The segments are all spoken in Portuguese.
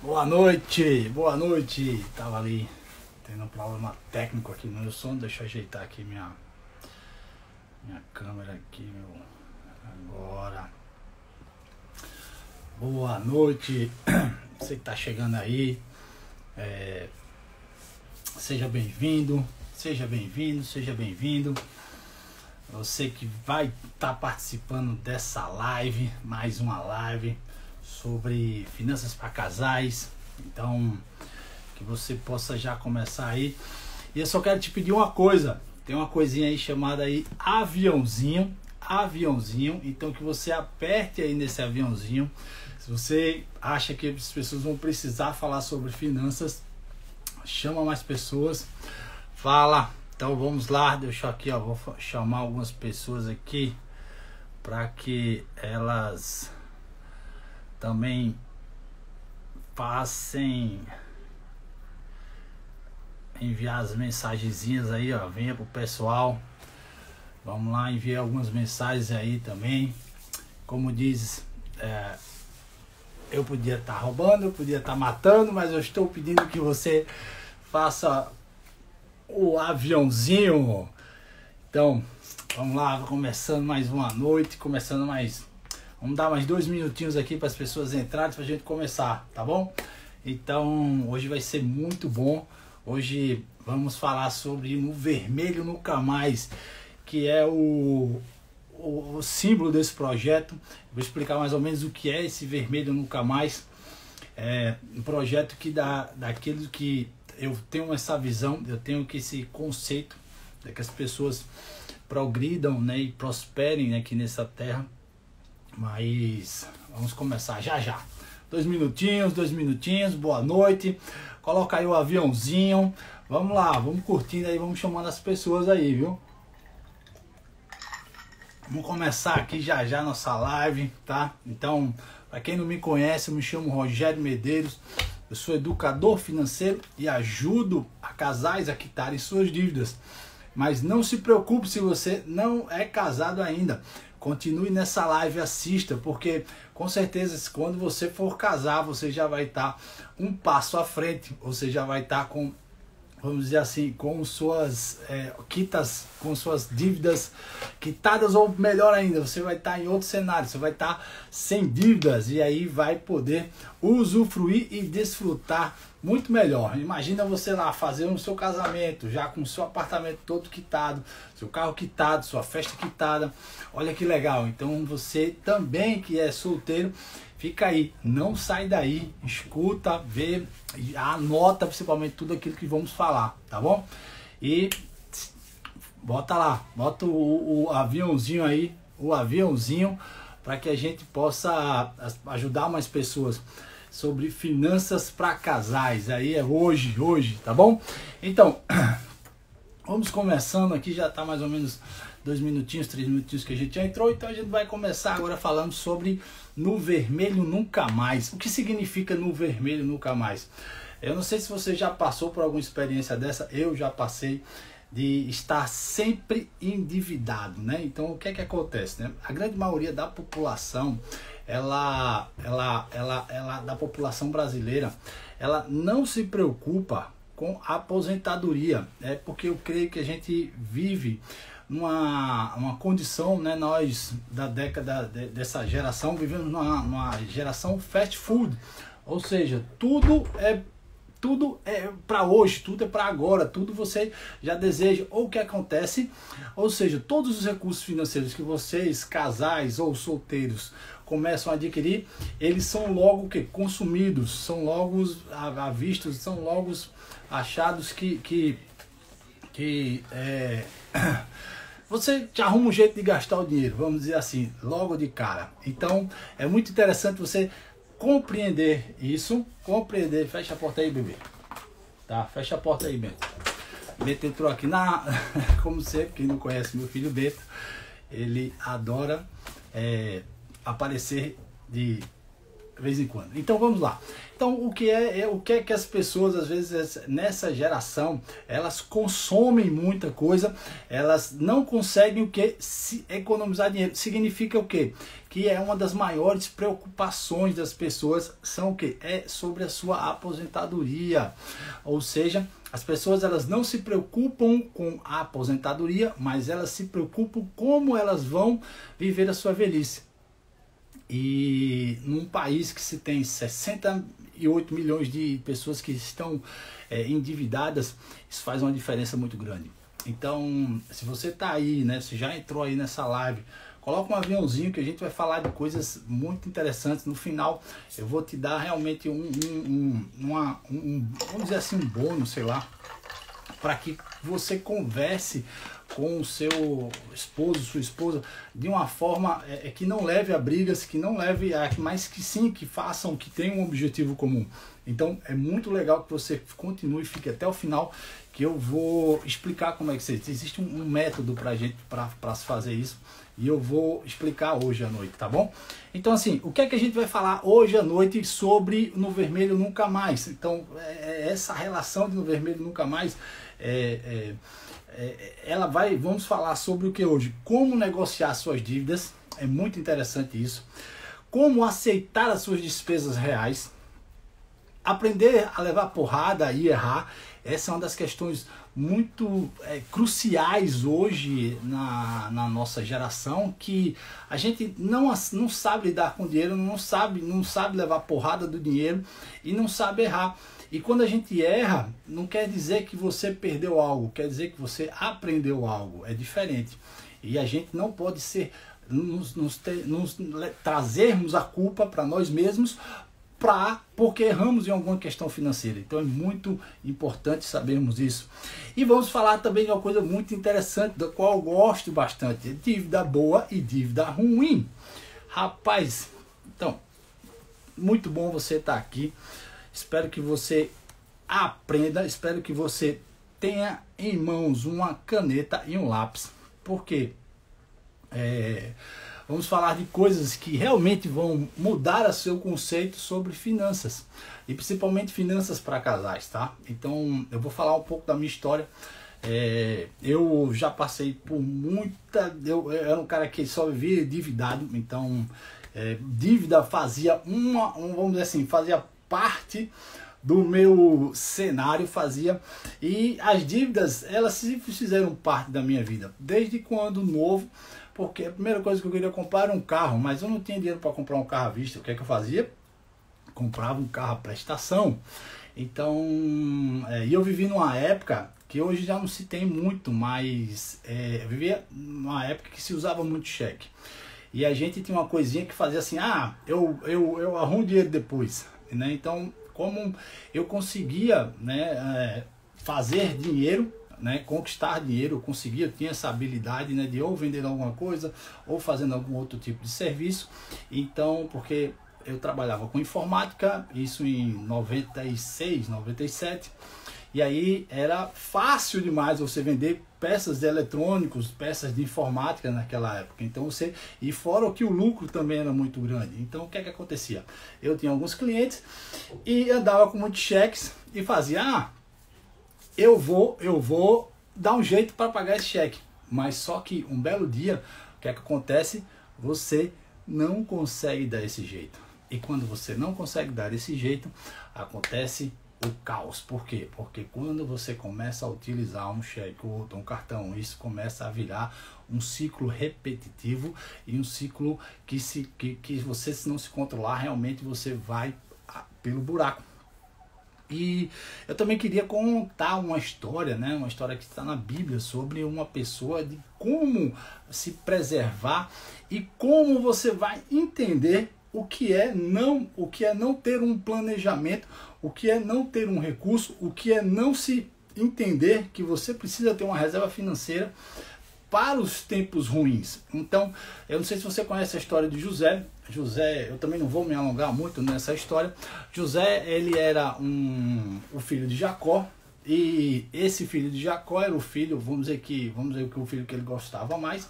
Boa noite, boa noite. Tava ali tendo um problema técnico aqui no meu som. Deixa eu ajeitar aqui minha câmera aqui, meu. Agora. Boa noite. Você que tá chegando aí. Seja bem-vindo, seja bem-vindo, seja bem-vindo. Você que vai estar participando dessa live, mais uma live sobre finanças para casais. Então, que você possa já começar aí. E eu só quero te pedir uma coisa. Tem uma coisinha aí chamada aí aviãozinho. Então que você aperte aí nesse aviãozinho. Se você acha que as pessoas vão precisar falar sobre finanças, chama mais pessoas. Fala. Então vamos lá. Deixa eu aqui, ó. Vou chamar algumas pessoas aqui para que elas também passem, enviar as mensagenzinhas aí, ó. Venha pro pessoal. Vamos lá, enviar algumas mensagens aí também. Como diz, eu podia estar roubando, eu podia estar matando, mas eu estou pedindo que você faça o aviãozinho. Então, vamos lá, começando mais uma noite, vamos dar mais 2 minutinhos aqui para as pessoas entrarem, para a gente começar, tá bom? Então, hoje vai ser muito bom. Hoje vamos falar sobre No Vermelho Nunca Mais, que é o símbolo desse projeto. Vou explicar mais ou menos o que é esse Vermelho Nunca Mais. É um projeto que dá daquilo que eu tenho essa visão, eu tenho esse conceito de que as pessoas progridam, né, e prosperem aqui nessa terra. Mas vamos começar já. 2 minutinhos, boa noite. Coloca aí o aviãozinho. Vamos lá, vamos curtindo aí, vamos chamando as pessoas aí, viu? Vamos começar aqui já nossa live, tá? Então, para quem não me conhece, eu me chamo Rogério Medeiros. Eu sou educador financeiro e ajudo a casais a quitarem suas dívidas. Mas não se preocupe se você não é casado ainda. Continue nessa live, assista, porque com certeza quando você for casar, você já vai estar um passo à frente. Você já vai estar com, vamos dizer assim, com suas com suas dívidas quitadas, ou melhor ainda, você vai estar em outro cenário, você vai estar sem dívidas e aí vai poder usufruir e desfrutar muito melhor. Imagina você lá fazendo o seu casamento, já com o seu apartamento todo quitado, seu carro quitado, sua festa quitada. Olha que legal. Então você também que é solteiro, fica aí, não sai daí, escuta, vê, anota principalmente tudo aquilo que vamos falar, tá bom? E bota o aviãozinho aí, para que a gente possa ajudar mais pessoas sobre finanças para casais. Aí é hoje, tá bom? Então, vamos começando aqui, já tá mais ou menos 2 minutinhos, 3 minutinhos que a gente já entrou, então a gente vai começar agora falando sobre No Vermelho Nunca Mais. O que significa No Vermelho Nunca Mais? Eu não sei se você já passou por alguma experiência dessa, eu já passei, de estar sempre endividado, né? Então o que é que acontece, né? A grande maioria da população, da população brasileira, ela não se preocupa com a aposentadoria, porque eu creio que a gente vive uma condição, né, nós da década dessa geração vivemos numa geração fast food, ou seja, tudo é para hoje, tudo é para agora, tudo você já deseja. Ou o que acontece, ou seja, todos os recursos financeiros que vocês, casais ou solteiros, começam a adquirir, eles são logo consumidos, são logo vistos, são logo achados que você já arruma um jeito de gastar o dinheiro, vamos dizer assim, logo de cara. Então é muito interessante você compreender isso, fecha a porta aí, bebê, tá? Fecha a porta aí, Beto. Beto entrou aqui como sempre, quem não conhece meu filho Beto, ele adora aparecer de vez em quando. Então vamos lá. Então o que é que as pessoas às vezes nessa geração elas consomem muita coisa, elas não conseguem o que se economizar dinheiro. Significa o quê? Que é uma das maiores preocupações das pessoas são o quê? É sobre a sua aposentadoria. Ou seja, as pessoas elas não se preocupam com a aposentadoria, mas elas se preocupam como elas vão viver a sua velhice. E num país que se tem 68 milhões de pessoas que estão endividadas, isso faz uma diferença muito grande. Então, se você está aí, né, você já entrou aí nessa live, coloca um aviãozinho que a gente vai falar de coisas muito interessantes. No final, eu vou te dar realmente vamos dizer assim, um bônus, sei lá, para que você converse com o seu esposo, sua esposa, de uma forma que não leve a brigas, que não leve a, mas que sim, que façam, que tenham um objetivo comum. Então é muito legal que você continue, fique até o final, que eu vou explicar como é que existe um método pra gente, para se fazer isso, e eu vou explicar hoje à noite, tá bom? Então assim, o que é que a gente vai falar hoje à noite sobre No Vermelho Nunca Mais? Então essa relação de No Vermelho Nunca Mais vamos falar sobre o que hoje? Como negociar suas dívidas, é muito interessante isso. Como aceitar as suas despesas reais. Aprender a levar porrada e errar. Essa é uma das questões muito cruciais hoje na nossa geração, que a gente não sabe lidar com dinheiro, não sabe levar porrada do dinheiro e não sabe errar. E quando a gente erra, não quer dizer que você perdeu algo, quer dizer que você aprendeu algo, é diferente. E a gente não pode trazermos a culpa para nós mesmos porque erramos em alguma questão financeira. Então é muito importante sabermos isso. E vamos falar também de uma coisa muito interessante, da qual eu gosto bastante, dívida boa e dívida ruim. Rapaz, então, muito bom você estar aqui. Espero que você aprenda, espero que você tenha em mãos uma caneta e um lápis, porque vamos falar de coisas que realmente vão mudar o seu conceito sobre finanças, e principalmente finanças para casais, tá? Então eu vou falar um pouco da minha história. Eu já passei por eu era um cara que só vivia endividado, então dívida fazia vamos dizer assim, fazia parte do meu cenário, e as dívidas elas se fizeram parte da minha vida desde quando novo, porque a primeira coisa que eu queria comprar era um carro, mas eu não tinha dinheiro para comprar um carro à vista. O que é que eu fazia? Comprava um carro à prestação. Então e eu vivi numa época que hoje já não se tem muito, mas eu vivia numa época que se usava muito cheque, e a gente tinha uma coisinha que fazia assim, eu arrumo dinheiro depois, né? Então, como eu conseguia, né, fazer dinheiro, né, conquistar dinheiro, eu tinha essa habilidade, né, de ou vender alguma coisa ou fazendo algum outro tipo de serviço. Então, porque eu trabalhava com informática, isso em 96, 97, e aí era fácil demais você vender peças de eletrônicos, peças de informática naquela época. Então e fora que o lucro também era muito grande. Então o que é que acontecia? Eu tinha alguns clientes e andava com muitos cheques e fazia, eu vou dar um jeito para pagar esse cheque. Mas só que um belo dia, o que é que acontece? Você não consegue dar esse jeito. E quando você não consegue dar esse jeito, acontece o caos. Por quê? Porque quando você começa a utilizar um cheque ou um cartão, isso começa a virar um ciclo repetitivo, e um ciclo que você, se não se controlar, realmente você vai pelo buraco. E eu também queria contar uma história, né? Uma história que está na Bíblia, sobre uma pessoa, de como se preservar e como você vai entender o que é não ter um planejamento, o que é não ter um recurso, o que é não se entender que você precisa ter uma reserva financeira para os tempos ruins. Então, eu não sei se você conhece a história de José. Eu também não vou me alongar muito nessa história. José, ele era o filho de Jacó, e esse filho de Jacó era o filho, vamos dizer que o filho que ele gostava mais.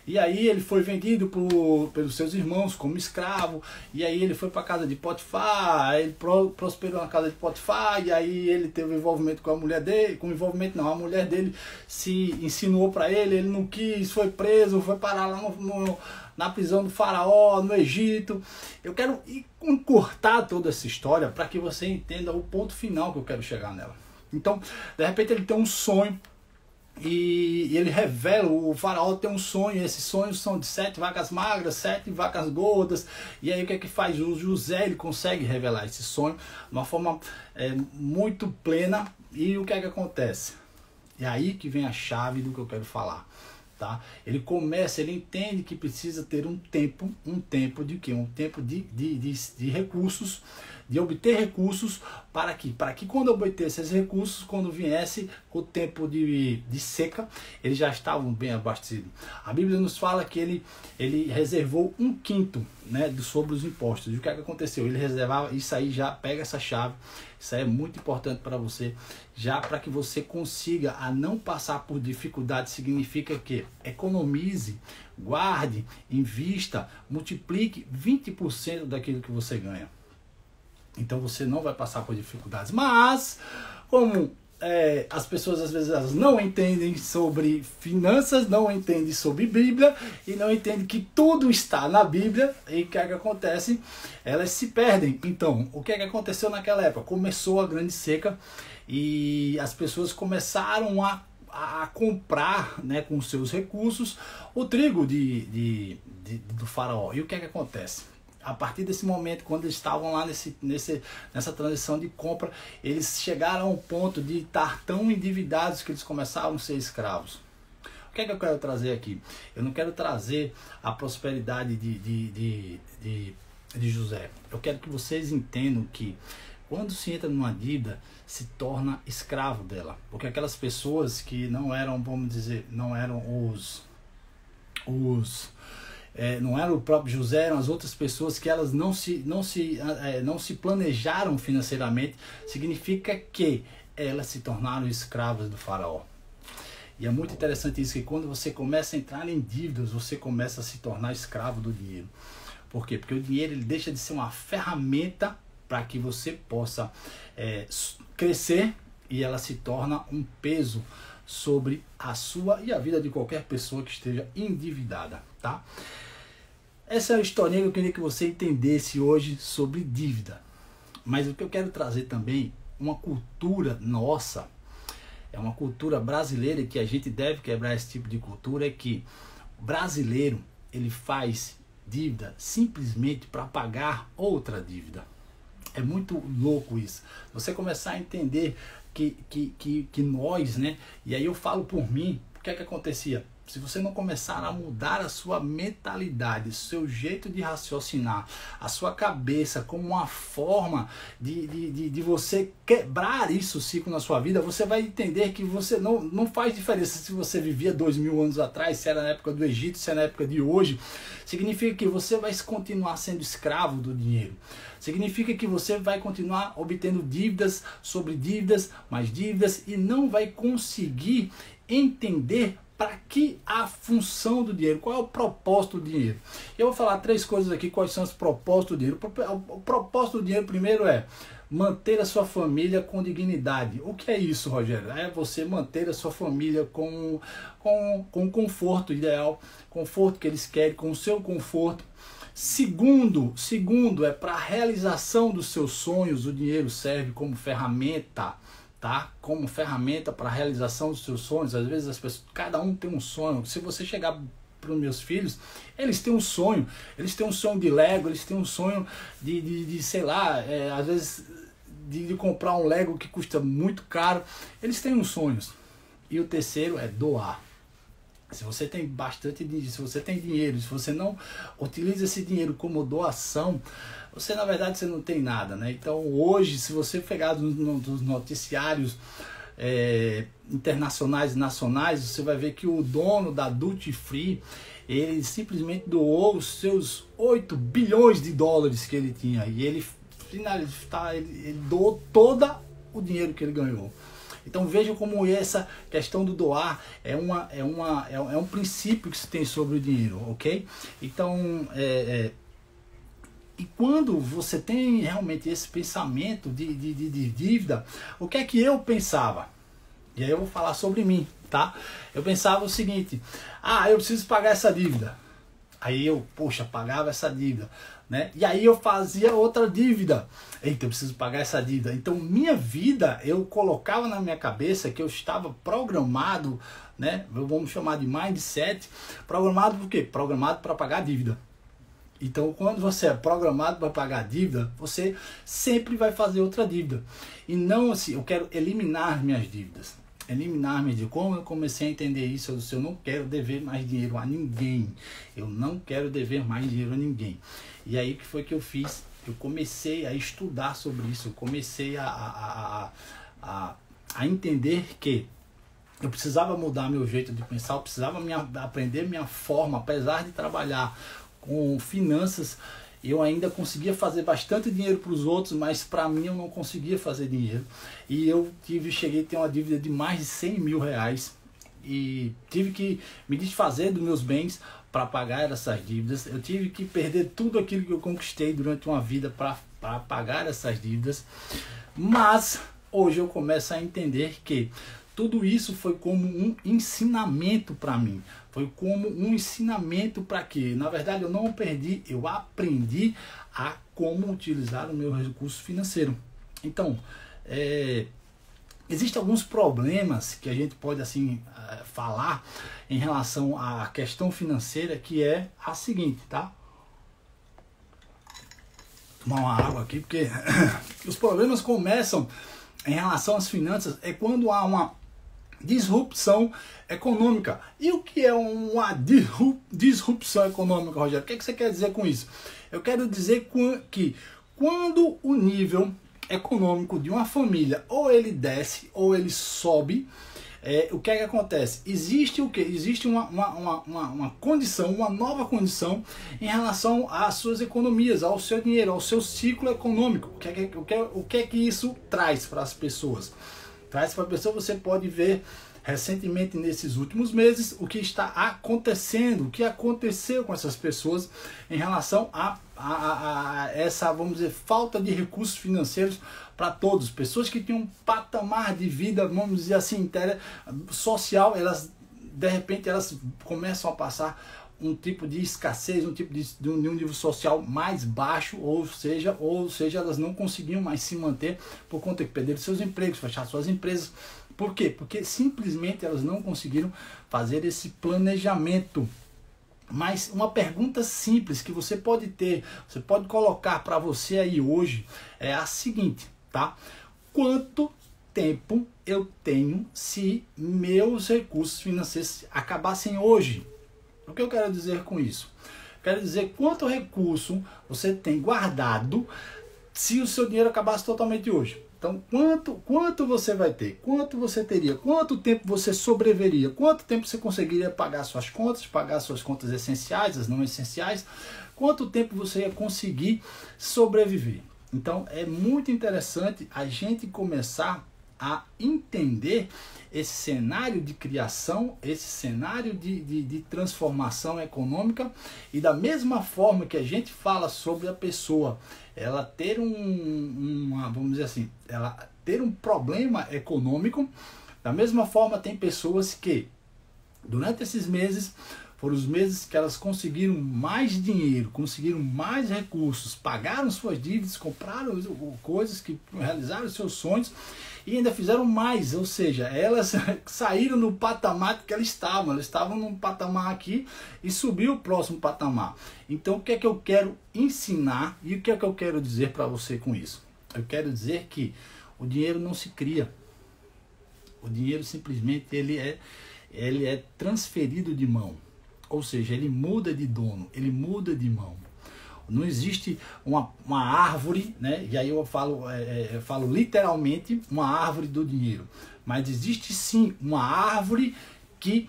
E aí ele foi vendido pelos seus irmãos como escravo, e aí ele foi para a casa de Potifar, ele prosperou na casa de Potifar, e aí ele teve envolvimento com a mulher dele, a mulher dele se insinuou para ele não quis, foi preso, foi parar lá na prisão do faraó, no Egito. Eu quero encurtar toda essa história para que você entenda o ponto final que eu quero chegar nela. Então, de repente ele tem um sonho, e ele revela, o faraó tem um sonho, esses sonhos são de 7 vacas magras, 7 vacas gordas, e aí o que é que faz? O José, ele consegue revelar esse sonho de uma forma muito plena, e o que é que acontece? É aí que vem a chave do que eu quero falar, tá? Ele entende que precisa ter um tempo de quê? Um tempo de recursos, de obter recursos, para que quando obter esses recursos, quando viesse o tempo de seca, eles já estavam bem abastecidos. A Bíblia nos fala que ele reservou 1/5, né, sobre os impostos. E o que é que aconteceu? Ele reservava, isso aí já pega essa chave, isso aí é muito importante para você, já para que você consiga a não passar por dificuldade. Significa que economize, guarde, invista, multiplique 20% daquilo que você ganha. Então você não vai passar por dificuldades. Mas, como as pessoas às vezes elas não entendem sobre finanças, não entendem sobre Bíblia, e não entendem que tudo está na Bíblia, e o que é que acontece? Elas se perdem. Então, o que é que aconteceu naquela época? Começou a grande seca, e as pessoas começaram a comprar, né, com seus recursos o trigo do faraó. E o que é que acontece? A partir desse momento, quando eles estavam lá nessa transição de compra, eles chegaram ao ponto de estar tão endividados que eles começaram a ser escravos. O que é que eu quero trazer aqui? Eu não quero trazer a prosperidade de José. Eu quero que vocês entendam que quando se entra numa dívida, se torna escravo dela. Porque aquelas pessoas que não eram, vamos dizer, não eram não era o próprio José, eram as outras pessoas que elas não se planejaram financeiramente, significa que elas se tornaram escravas do faraó. E é muito interessante isso, que quando você começa a entrar em dívidas, você começa a se tornar escravo do dinheiro. Por quê? Porque o dinheiro ele deixa de ser uma ferramenta para que você possa crescer, e ela se torna um peso sobre a sua e a vida de qualquer pessoa que esteja endividada, tá? Essa é a historinha que eu queria que você entendesse hoje sobre dívida. Mas o que eu quero trazer também, uma cultura nossa, é uma cultura brasileira, e que a gente deve quebrar esse tipo de cultura, é que o brasileiro, ele faz dívida simplesmente para pagar outra dívida. É muito louco isso. Você começar a entender que nós, né? E aí eu falo por mim, o que é que acontecia? Se você não começar a mudar a sua mentalidade, o seu jeito de raciocinar, a sua cabeça como uma forma de você quebrar isso, o ciclo na sua vida, você vai entender que você não faz diferença se você vivia 2000 anos atrás, se era na época do Egito, se é na época de hoje. Significa que você vai continuar sendo escravo do dinheiro. Significa que você vai continuar obtendo dívidas sobre dívidas, mais dívidas, e não vai conseguir entender para que a função do dinheiro, qual é o propósito do dinheiro. Eu vou falar 3 coisas aqui, quais são os propósitos do dinheiro. O propósito do dinheiro primeiro é manter a sua família com dignidade. O que é isso, Rogério? É você manter a sua família com conforto ideal, conforto que eles querem, com o seu conforto. Segundo é para a realização dos seus sonhos, o dinheiro serve como ferramenta, tá? Como ferramenta para a realização dos seus sonhos. Às vezes as pessoas, cada um tem um sonho. Se você chegar para os meus filhos, eles têm um sonho de Lego, eles têm um sonho de sei lá, às vezes de comprar um Lego que custa muito caro. Eles têm uns sonhos. E o terceiro é doar. Se você tem bastante dinheiro, se você tem dinheiro, se você não utiliza esse dinheiro como doação, você na verdade você não tem nada, né? Então hoje, se você pegar dos noticiários internacionais e nacionais, você vai ver que o dono da Duty Free, ele simplesmente doou os seus 8 bilhões de dólares que ele tinha, e ele doou todo o dinheiro que ele ganhou. Então veja como essa questão do doar é um princípio que se tem sobre o dinheiro, ok? Então, e quando você tem realmente esse pensamento de dívida, o que é que eu pensava? E aí eu vou falar sobre mim, tá? Eu pensava o seguinte, eu preciso pagar essa dívida. Aí eu, poxa, pagava essa dívida, né? E aí eu fazia outra dívida. Eita, eu preciso pagar essa dívida. Então, minha vida, eu colocava na minha cabeça que eu estava programado, né? Vamos chamar de mindset. Programado por quê? Programado para pagar a dívida. Então, quando você é programado para pagar a dívida, você sempre vai fazer outra dívida. E não assim, eu quero eliminar minhas dívidas. Eliminar-me de como eu comecei a entender isso, eu não quero dever mais dinheiro a ninguém. Eu não quero dever mais dinheiro a ninguém. E aí o que foi que eu fiz? Eu comecei a estudar sobre isso, eu comecei a entender que eu precisava mudar meu jeito de pensar, eu precisava aprender minha forma, apesar de trabalhar com finanças, eu ainda conseguia fazer bastante dinheiro para os outros, mas para mim eu não conseguia fazer dinheiro. E eu cheguei a ter uma dívida de mais de 100 mil reais e tive que me desfazer dos meus bens para pagar essas dívidas. Eu tive que perder tudo aquilo que eu conquistei durante uma vida para pagar essas dívidas. Mas hoje eu começo a entender que tudo isso foi como um ensinamento para mim. Foi como um ensinamento para quê? Na verdade, eu não perdi, eu aprendi a como utilizar o meu recurso financeiro. Então, existem alguns problemas que a gente pode assim falar em relação à questão financeira, que é a seguinte, tá? Vou tomar uma água aqui, porque os problemas começam em relação às finanças é quando há uma disrupção econômica. E o que é uma disrupção econômica, Rogério? O que você quer dizer com isso? Eu quero dizer que quando o nível econômico de uma família ou ele desce ou ele sobe, o que é que acontece? Existe o que? Existe uma condição, uma nova condição em relação às suas economias, ao seu dinheiro, ao seu ciclo econômico. O que é que isso traz para as pessoas? Traz para a pessoa, você pode ver recentemente nesses últimos meses o que está acontecendo, o que aconteceu com essas pessoas em relação a essa, vamos dizer, falta de recursos financeiros para todos. Pessoas que tinham um patamar de vida, vamos dizer assim, social, elas de repente elas começam a passar um tipo de escassez, um tipo de um nível social mais baixo, ou seja, elas não conseguiam mais se manter por conta que perderam seus empregos, fecharam suas empresas. Por quê? Porque simplesmente elas não conseguiram fazer esse planejamento. Mas uma pergunta simples que você pode ter, você pode colocar para você aí hoje é a seguinte, tá? Quanto tempo eu tenho se meus recursos financeiros acabassem hoje? O que eu quero dizer com isso? Quero dizer quanto recurso você tem guardado se o seu dinheiro acabasse totalmente hoje. Então, quanto você vai ter? Quanto você teria? Quanto tempo você sobreviveria? Quanto tempo você conseguiria pagar suas contas essenciais, as não essenciais? Quanto tempo você ia conseguir sobreviver? Então, é muito interessante a gente começar a entender esse cenário de criação, esse cenário de transformação econômica, e da mesma forma que a gente fala sobre a pessoa, ela ter vamos dizer assim, ela ter um problema econômico, da mesma forma tem pessoas que durante esses meses foram os meses que elas conseguiram mais dinheiro, conseguiram mais recursos, pagaram suas dívidas, compraram coisas, que realizaram seus sonhos e ainda fizeram mais, ou seja, elas saíram no patamar que elas estavam num patamar aqui e subiu o próximo patamar. Então o que é que eu quero ensinar e o que é que eu quero dizer para você com isso? Eu quero dizer que o dinheiro não se cria, o dinheiro simplesmente ele é transferido de mão. Ou seja, ele muda de dono, ele muda de mão. Não existe uma árvore, né? E aí eu falo literalmente uma árvore do dinheiro. Mas existe sim uma árvore que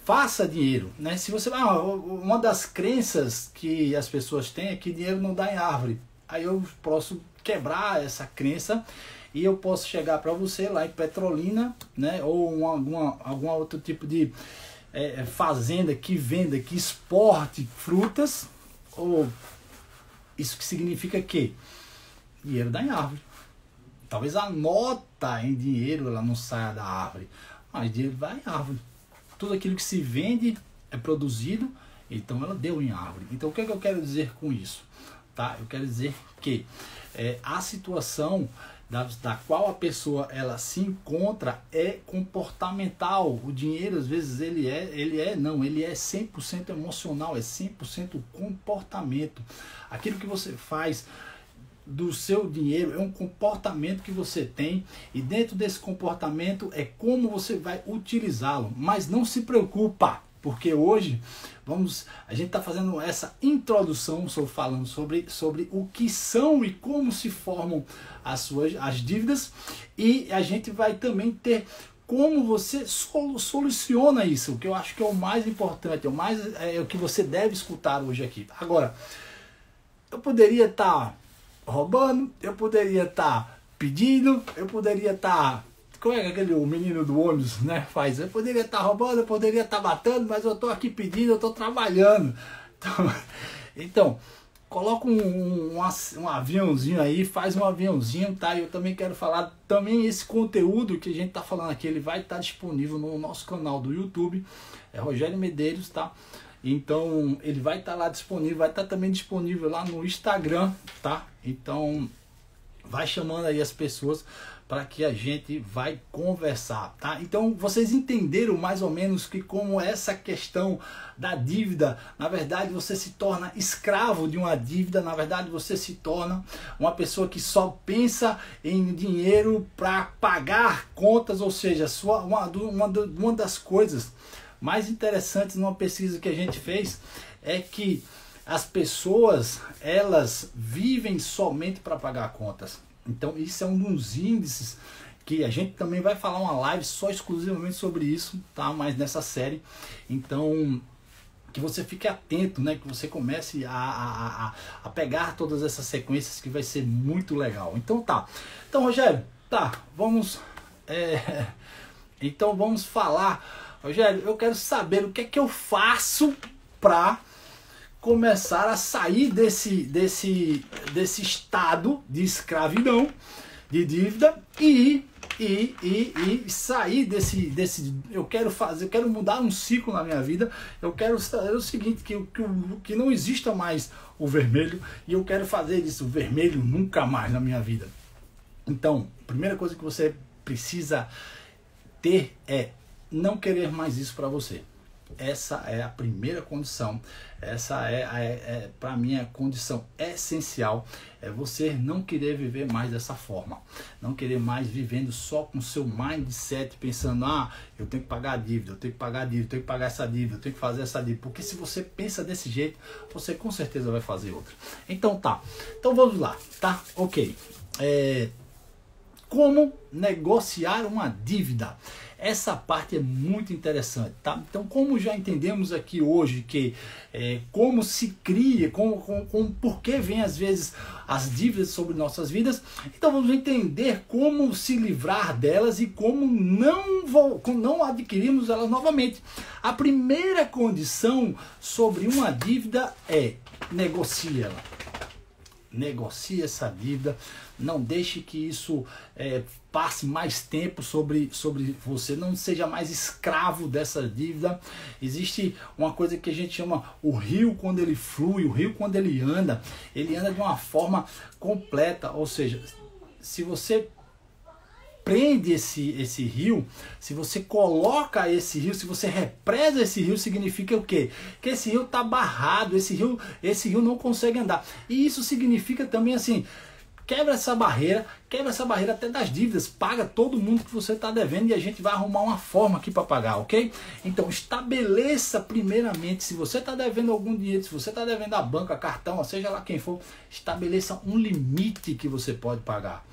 faça dinheiro, né? Se você uma das crenças que as pessoas têm é que dinheiro não dá em árvore. Aí eu posso quebrar essa crença e eu posso chegar para você lá em Petrolina, né, ou algum outro tipo de fazenda que venda, que exporte frutas, ou isso que significa que dinheiro dá em árvore. Talvez a nota em dinheiro ela não saia da árvore, mas dinheiro vai em árvore. Tudo aquilo que se vende é produzido, então ela deu em árvore. Então o que é que eu quero dizer com isso? Tá? Eu quero dizer que a situação da qual a pessoa ela se encontra é comportamental. O dinheiro às vezes ele é 100% emocional, é 100% comportamento. Aquilo que você faz do seu dinheiro é um comportamento que você tem, e dentro desse comportamento é como você vai utilizá-lo. Mas não se preocupa, porque hoje a gente está fazendo essa introdução, falando sobre o que são e como se formam as dívidas, e a gente vai também ter como você soluciona isso, o que eu acho que é o mais importante, é o que você deve escutar hoje aqui. Agora, eu poderia estar roubando, eu poderia estar pedindo, eu poderia estar... Como é que o menino do ônibus, né, faz? Eu poderia estar roubando, eu poderia estar matando, mas eu estou aqui pedindo, eu estou trabalhando. Então coloca um aviãozinho aí, faz um aviãozinho, tá? Eu também quero falar, também esse conteúdo que a gente está falando aqui, ele vai estar disponível no nosso canal do YouTube, é Rogério Medeiros, tá? Então ele vai estar lá disponível, vai estar também disponível lá no Instagram, tá? Então vai chamando aí as pessoas para que a gente vai conversar, tá? Então vocês entenderam mais ou menos que como essa questão da dívida, na verdade você se torna escravo de uma dívida, na verdade você se torna uma pessoa que só pensa em dinheiro para pagar contas, ou seja, uma das coisas mais interessantes numa pesquisa que a gente fez é que as pessoas, elas vivem somente para pagar contas. Então isso é um dos índices que a gente também vai falar uma live só exclusivamente sobre isso, tá? Mas nessa série, então que você fique atento, né? Que você comece a pegar todas essas sequências, que vai ser muito legal. Então tá. Então, Rogério, tá, vamos então vamos falar. Rogério, eu quero saber o que é que eu faço para começar a sair desse estado de escravidão, de dívida, e sair desse eu quero mudar um ciclo na minha vida. Eu quero fazer o seguinte, que não exista mais o vermelho, e eu quero fazer isso, o vermelho nunca mais na minha vida. Então, a primeira coisa que você precisa ter é não querer mais isso para você. Essa é a primeira condição, essa para mim a condição essencial, é você não querer viver mais dessa forma, não querer mais vivendo só com seu mindset, pensando, eu tenho que pagar a dívida, eu tenho que pagar a dívida, eu tenho que pagar essa dívida, eu tenho que fazer essa dívida, porque se você pensa desse jeito, você com certeza vai fazer outra. Então tá, então vamos lá, tá? Ok, como negociar uma dívida? Essa parte é muito interessante, tá? Então, como já entendemos aqui hoje que como se cria, por que vem às vezes as dívidas sobre nossas vidas, então vamos entender como se livrar delas e como não adquirirmos elas novamente. A primeira condição sobre uma dívida é negocie ela. Negocie essa dívida, não deixe que isso passe mais tempo sobre você, não seja mais escravo dessa dívida. Existe uma coisa que a gente chama o rio quando ele flui, o rio quando ele anda de uma forma completa, ou seja, se você prende esse rio, se você coloca esse rio, se você represa esse rio, significa o quê? Que esse rio está barrado, esse rio não consegue andar. E isso significa também assim, quebra essa barreira até das dívidas, paga todo mundo que você está devendo e a gente vai arrumar uma forma aqui para pagar, ok? Então estabeleça primeiramente, se você está devendo algum dinheiro, se você está devendo a banca, cartão, seja lá quem for, estabeleça um limite que você pode pagar.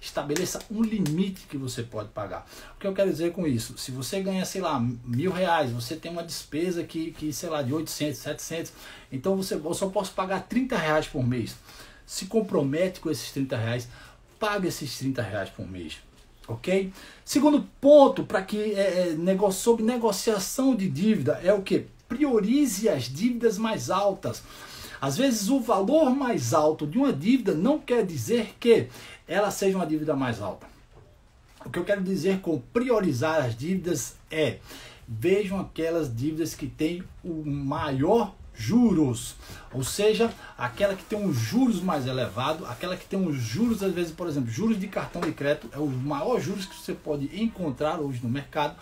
Estabeleça um limite que você pode pagar. O que eu quero dizer com isso? Se você ganha, sei lá, R$1.000, você tem uma despesa que sei lá, de 800, 700, então eu só posso pagar R$30 por mês. Se compromete com esses R$30, paga esses R$30 por mês. Ok? Segundo ponto, para que sobre negociação de dívida, é o que? Priorize as dívidas mais altas. Às vezes o valor mais alto de uma dívida não quer dizer que ela seja uma dívida mais alta. O que eu quero dizer com priorizar as dívidas é: vejam aquelas dívidas que têm o maior juros, ou seja, aquela que tem um juros mais elevado, aquela que tem um juros, às vezes, por exemplo, juros de cartão de crédito é o maior juros que você pode encontrar hoje no mercado.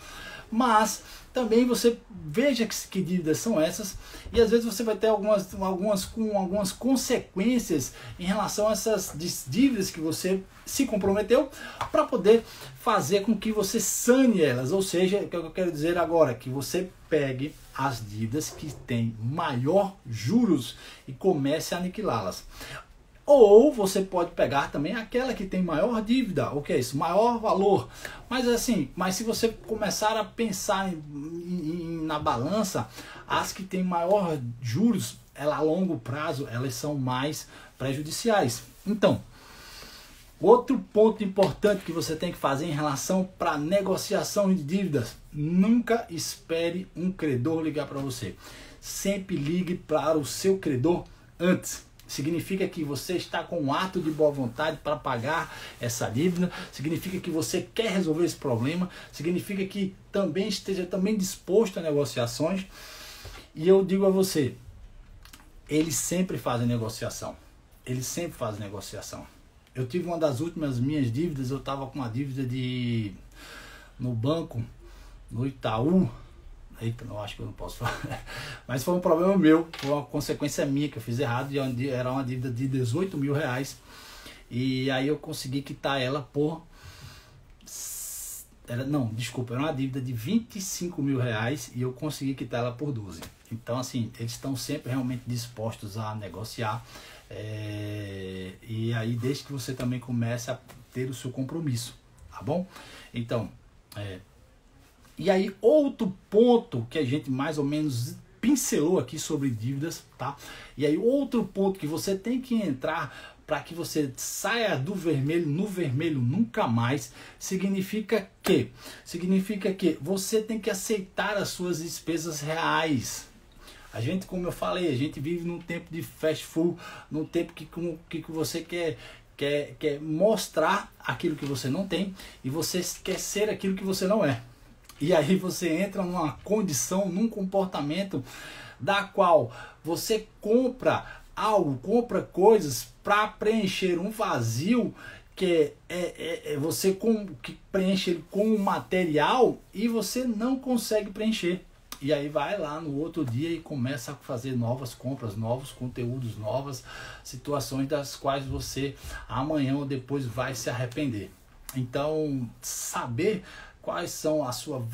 Mas também você veja que dívidas são essas, e às vezes você vai ter algumas consequências em relação a essas dívidas que você se comprometeu, para poder fazer com que você sane elas. Ou seja, o que eu quero dizer agora, que você pegue as dívidas que têm maior juros e comece a aniquilá-las. Ou você pode pegar também aquela que tem maior dívida, o que é isso? Maior valor. Mas assim, se você começar a pensar na balança, as que têm maior juros, a longo prazo, elas são mais prejudiciais. Então, outro ponto importante que você tem que fazer em relação para negociação de dívidas: nunca espere um credor ligar para você. Sempre ligue para o seu credor antes. Significa que você está com um ato de boa vontade para pagar essa dívida, significa que você quer resolver esse problema, significa que também esteja disposto a negociações. E eu digo a você, eles sempre fazem negociação. Eles sempre fazem negociação. Eu tive uma das últimas minhas dívidas, eu estava com uma dívida no banco, no Itaú. Eita, não, acho que eu não posso falar. Mas foi um problema meu, foi uma consequência minha que eu fiz errado. E era uma dívida de R$18.000. E aí eu consegui quitar ela por... Era uma dívida de R$25.000 e eu consegui quitar ela por 12. Então, assim, eles estão sempre realmente dispostos a negociar. E aí, desde que você também comece a ter o seu compromisso, tá bom? Então, e aí, outro ponto que a gente mais ou menos pincelou aqui sobre dívidas, tá? E aí, outro ponto que você tem que entrar para que você saia do vermelho, no vermelho nunca mais, significa que você tem que aceitar as suas despesas reais. A gente, como eu falei, a gente vive num tempo de fast food, num tempo que você quer mostrar aquilo que você não tem e você quer ser aquilo que você não é. E aí você entra numa condição, num comportamento da qual você compra coisas para preencher um vazio que você que preenche ele com um material e você não consegue preencher. E aí vai lá no outro dia e começa a fazer novas compras, novos conteúdos, novas situações das quais você amanhã ou depois vai se arrepender. Então, saber quais são a sua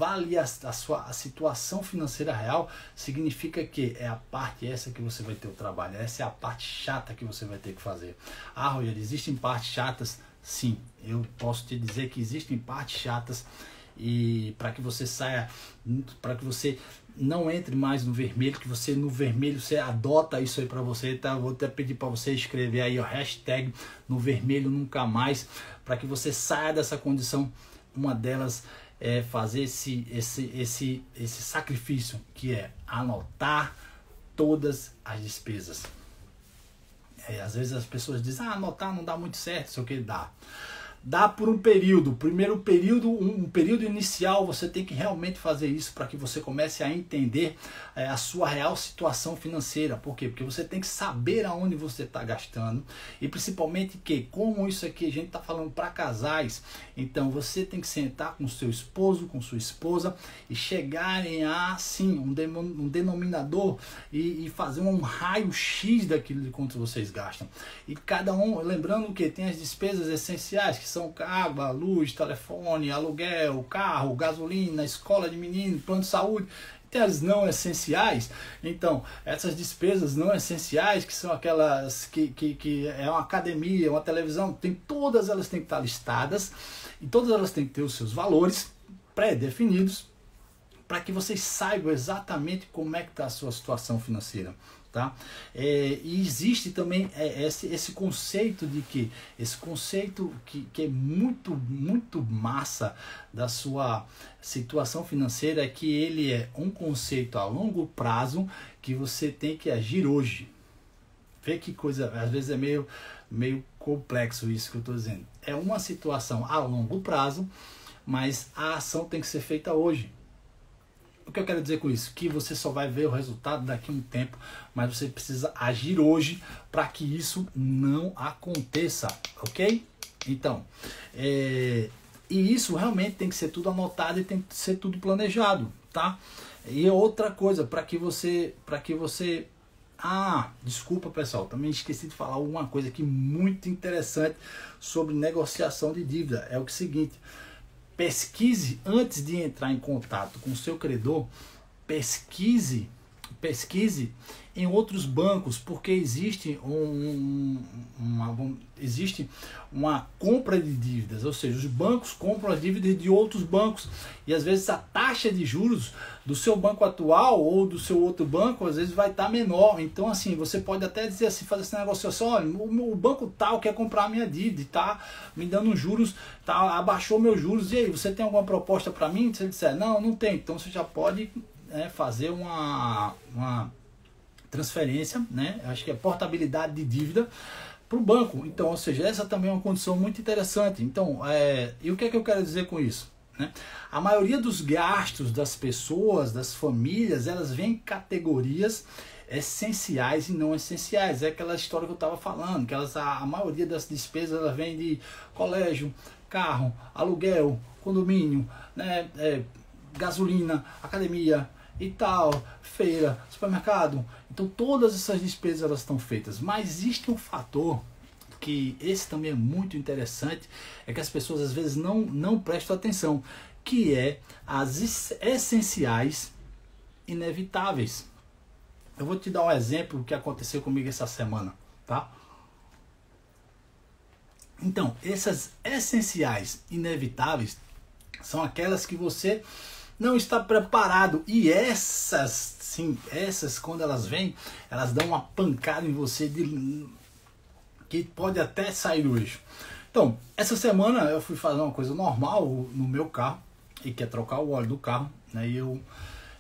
a situação financeira real significa que é a parte essa que você vai ter o trabalho, essa é a parte chata que você vai ter que fazer. Ah, Rogério, existem partes chatas? Sim, eu posso te dizer que existem partes chatas, e para que você saia, para que você não entre mais no vermelho, que você no vermelho você adota isso aí para você, tá? Vou até pedir para você escrever aí o hashtag no vermelho nunca mais, para que você saia dessa condição. Uma delas é fazer esse sacrifício, que é anotar todas as despesas. Às vezes as pessoas dizem, anotar não dá muito certo, sei o que dá. Dá por um período. Primeiro período, um período inicial, você tem que realmente fazer isso para que você comece a entender a sua real situação financeira. Por quê? Porque você tem que saber aonde você está gastando, e principalmente que, como isso aqui a gente está falando para casais, então você tem que sentar com seu esposo, com sua esposa e chegarem a sim, um denominador e fazer um raio-x daquilo de quanto vocês gastam. E cada um, lembrando que tem as despesas essenciais, que são água, luz, telefone, aluguel, carro, gasolina, escola de menino, plano de saúde. Tem as não essenciais. Então, essas despesas não essenciais, que são aquelas que é uma academia, uma televisão, todas elas têm que estar listadas, e todas elas têm que ter os seus valores pré-definidos, para que vocês saibam exatamente como é que está a sua situação financeira. tá? E existe também esse conceito de que esse conceito que é muito massa da sua situação financeira, é que ele é um conceito a longo prazo que você tem que agir hoje. Vê que coisa, às vezes é meio complexo isso que eu estou dizendo. É uma situação a longo prazo, mas a ação tem que ser feita hoje. O que eu quero dizer com isso? Que você só vai ver o resultado daqui a um tempo, mas você precisa agir hoje para que isso não aconteça, ok? Então, e isso realmente tem que ser tudo anotado e tem que ser tudo planejado, tá? E outra coisa, para que você... desculpa pessoal, também esqueci de falar uma coisa aqui muito interessante sobre negociação de dívida. É o seguinte: pesquise antes de entrar em contato com o seu credor, pesquise em outros bancos, porque existe uma compra de dívidas, ou seja, os bancos compram as dívidas de outros bancos, e às vezes a taxa de juros do seu banco atual ou do seu outro banco às vezes vai estar menor. Então assim, você pode até dizer assim, fazer essa negociação: olha, o banco tal quer comprar a minha dívida e tá me dando juros, abaixou meus juros, e aí, você tem alguma proposta para mim? Se ele disser não tem, então você já pode fazer uma transferência, né? Acho que é portabilidade de dívida para o banco. Então, ou seja, essa também é uma condição muito interessante. Então, e o que é que eu quero dizer com isso, né? A maioria dos gastos das pessoas, das famílias, elas vêm em categorias essenciais e não essenciais. É aquela história que eu estava falando, que a maioria das despesas ela vem de colégio, carro, aluguel, condomínio, né? Gasolina, academia e tal, feira, supermercado. Então todas essas despesas elas estão feitas, mas existe um fator que esse também é muito interessante, é que as pessoas às vezes não prestam atenção, que é as essenciais inevitáveis. Eu vou te dar um exemplo que aconteceu comigo essa semana, tá? Então, essas essenciais inevitáveis são aquelas que você não está preparado, e essas, sim, essas quando elas vêm, elas dão uma pancada em você que pode até sair do eixo. Então, essa semana eu fui fazer uma coisa normal no meu carro, e que é trocar o óleo do carro, né? E eu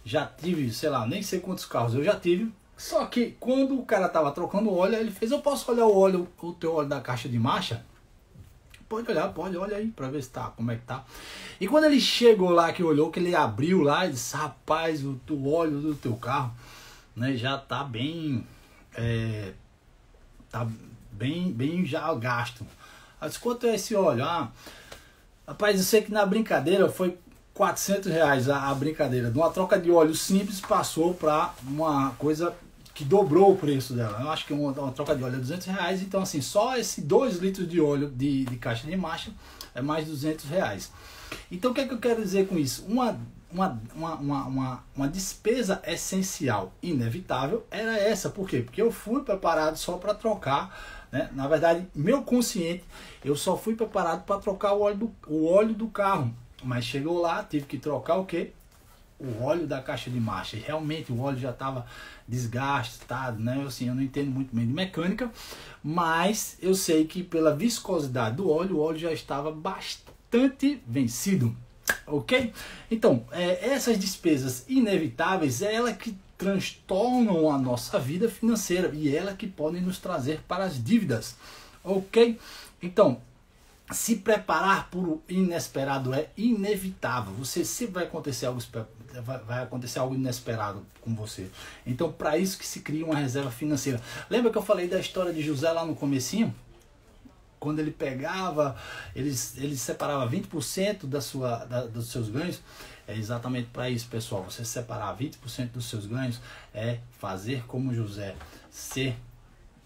já tive, sei lá, nem sei quantos carros eu já tive, só que quando o cara tava trocando o óleo, ele fez: eu posso olhar o teu óleo da caixa de marcha? Pode olhar, olha aí pra ver se tá, como é que tá. E quando ele chegou lá, que olhou, que ele abriu lá, ele disse: rapaz, o óleo do teu carro, né, já tá bem, bem já gasto. Eu disse: quanto é esse óleo? Rapaz, eu sei que na brincadeira foi R$400 a brincadeira. De uma troca de óleo simples passou para uma coisa que dobrou o preço dela. Eu acho que uma troca de óleo é R$200, então assim, só esse 2 litros de óleo de caixa de marcha é mais R$200. Então o que é que eu quero dizer com isso? Uma despesa essencial inevitável era essa. Por quê? Porque eu fui preparado só para trocar, né? Na verdade, meu consciente, eu só fui preparado para trocar o óleo do carro. Mas chegou lá, tive que trocar o quê? O óleo da caixa de marcha. E realmente o óleo já estava desgastado, né? Assim, eu não entendo muito bem de mecânica, mas eu sei que pela viscosidade do óleo, o óleo já estava bastante vencido, ok? Então, essas despesas inevitáveis é ela que transtornam a nossa vida financeira e ela que podem nos trazer para as dívidas, ok? Então, se preparar para o inesperado é inevitável. Você sempre vai acontecer algo inesperado com você. Então, para isso que se cria uma reserva financeira. Lembra que eu falei da história de José lá no comecinho? Quando ele pegava, ele separava 20% dos seus ganhos. É exatamente para isso, pessoal. Você separar 20% dos seus ganhos é fazer como José, ser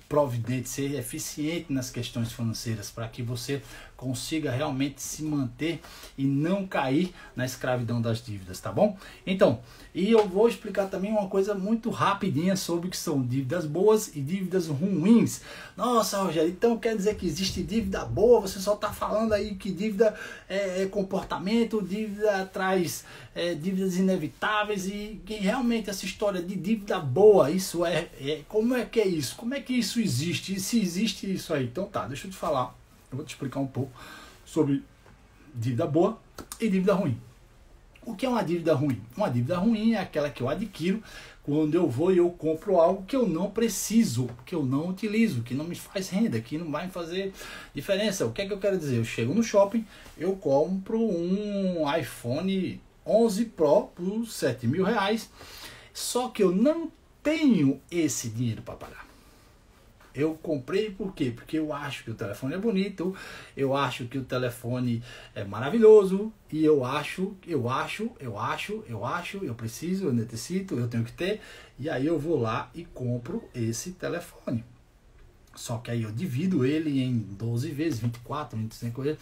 providente, ser eficiente nas questões financeiras, para que você consiga realmente se manter e não cair na escravidão das dívidas, tá bom? Então, e eu vou explicar também uma coisa muito rapidinha sobre o que são dívidas boas e dívidas ruins. Nossa, Rogério, então quer dizer que existe dívida boa? Você só está falando aí que dívida é comportamento, dívida traz dívidas inevitáveis e que realmente essa história de dívida boa, isso como é que é isso? Como é que isso existe? E se existe isso aí? Então tá, deixa eu te falar, eu vou te explicar um pouco sobre dívida boa e dívida ruim. O que é uma dívida ruim? Uma dívida ruim é aquela que eu adquiro quando eu vou e eu compro algo que eu não preciso, que eu não utilizo, que não me faz renda, que não vai fazer diferença. O que é que eu quero dizer? Eu chego no shopping, eu compro um iPhone 11 Pro por R$7.000, só que eu não tenho esse dinheiro para pagar. Eu comprei por quê? Porque eu acho que o telefone é bonito, eu acho que o telefone é maravilhoso e eu preciso, eu necessito, eu tenho que ter, e aí eu vou lá e compro esse telefone. Só que aí eu divido ele em 12 vezes, 24, 25 vezes.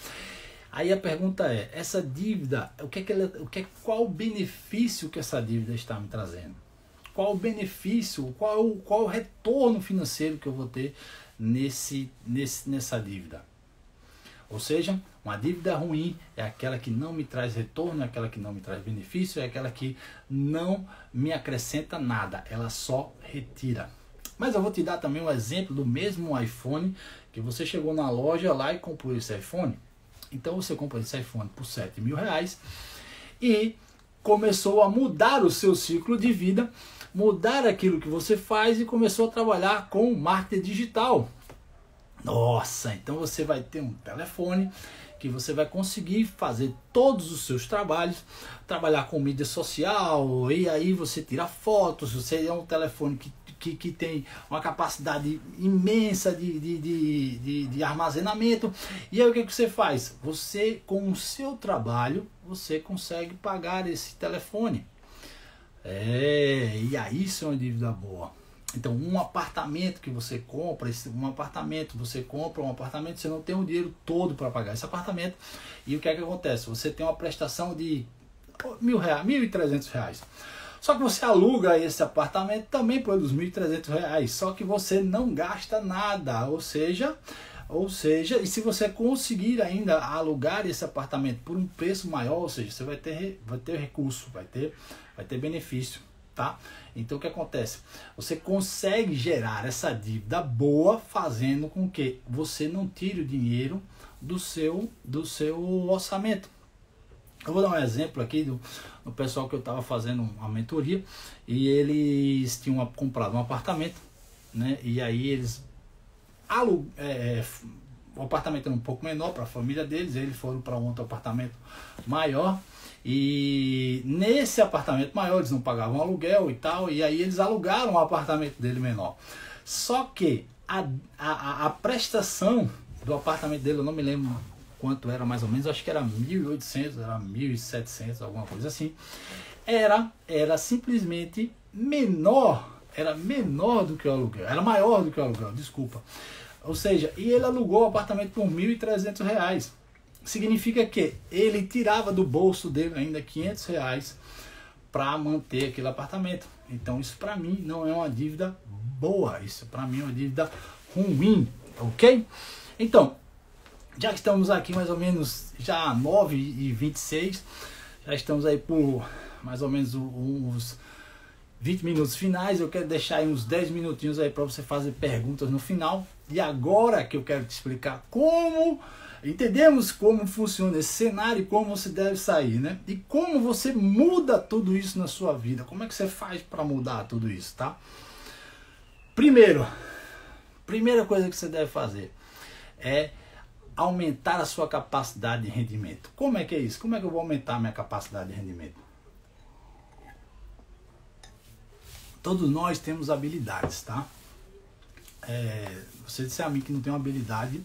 Aí a pergunta é, essa dívida, qual o benefício que essa dívida está me trazendo? Qual o benefício, qual o retorno financeiro que eu vou ter nessa dívida? Ou seja, uma dívida ruim é aquela que não me traz retorno, é aquela que não me traz benefício, é aquela que não me acrescenta nada, ela só retira. Mas eu vou te dar também um exemplo do mesmo iPhone, que você chegou na loja lá e comprou esse iPhone. Então você comprou esse iPhone por R$7.000 e começou a mudar o seu ciclo de vida, mudar aquilo que você faz e começou a trabalhar com marketing digital. Nossa, então você vai ter um telefone que você vai conseguir fazer todos os seus trabalhos, trabalhar com mídia social, e aí você tira fotos, você é um telefone que tem uma capacidade imensa de armazenamento. E aí o que você faz? Você, com o seu trabalho, você consegue pagar esse telefone. E aí isso é uma dívida boa. Então, um apartamento que você compra, você compra um apartamento, você não tem o dinheiro todo para pagar esse apartamento. E o que é que acontece? Você tem uma prestação de R$1.300. Só que você aluga esse apartamento também pelos R$1.300. Só que você não gasta nada. Ou seja, e se você conseguir ainda alugar esse apartamento por um preço maior, ou seja, você vai ter recurso, vai ter benefício, tá? Então o que acontece? Você consegue gerar essa dívida boa fazendo com que você não tire o dinheiro do seu orçamento. Eu vou dar um exemplo aqui do pessoal que eu estava fazendo uma mentoria e eles tinham comprado um apartamento, né? E aí eles o apartamento era um pouco menor para a família deles, eles foram para um outro apartamento maior. E nesse apartamento maior eles não pagavam aluguel e tal, e aí eles alugaram um apartamento dele menor. Só que a prestação do apartamento dele, eu não me lembro quanto era mais ou menos, acho que era 1.800, era 1.700, alguma coisa assim. Era simplesmente menor do que o aluguel, era maior do que o aluguel, desculpa. Ou seja, e ele alugou o apartamento por R$1.300. Significa que ele tirava do bolso dele ainda R$500 para manter aquele apartamento. Então isso para mim não é uma dívida boa, isso para mim é uma dívida ruim, ok? Então, já estamos aqui mais ou menos já 9h26, já estamos aí por mais ou menos uns 20 minutos finais. Eu quero deixar aí uns 10 minutinhos aí para você fazer perguntas no final. E agora que eu quero te explicar como entendemos como funciona esse cenário e como você deve sair, né? E como você muda tudo isso na sua vida. Como é que você faz para mudar tudo isso, tá? Primeira coisa que você deve fazer é aumentar a sua capacidade de rendimento. Como é que é isso? Como é que eu vou aumentar a minha capacidade de rendimento? Todos nós temos habilidades, tá? Você disser a mim que não tem uma habilidade,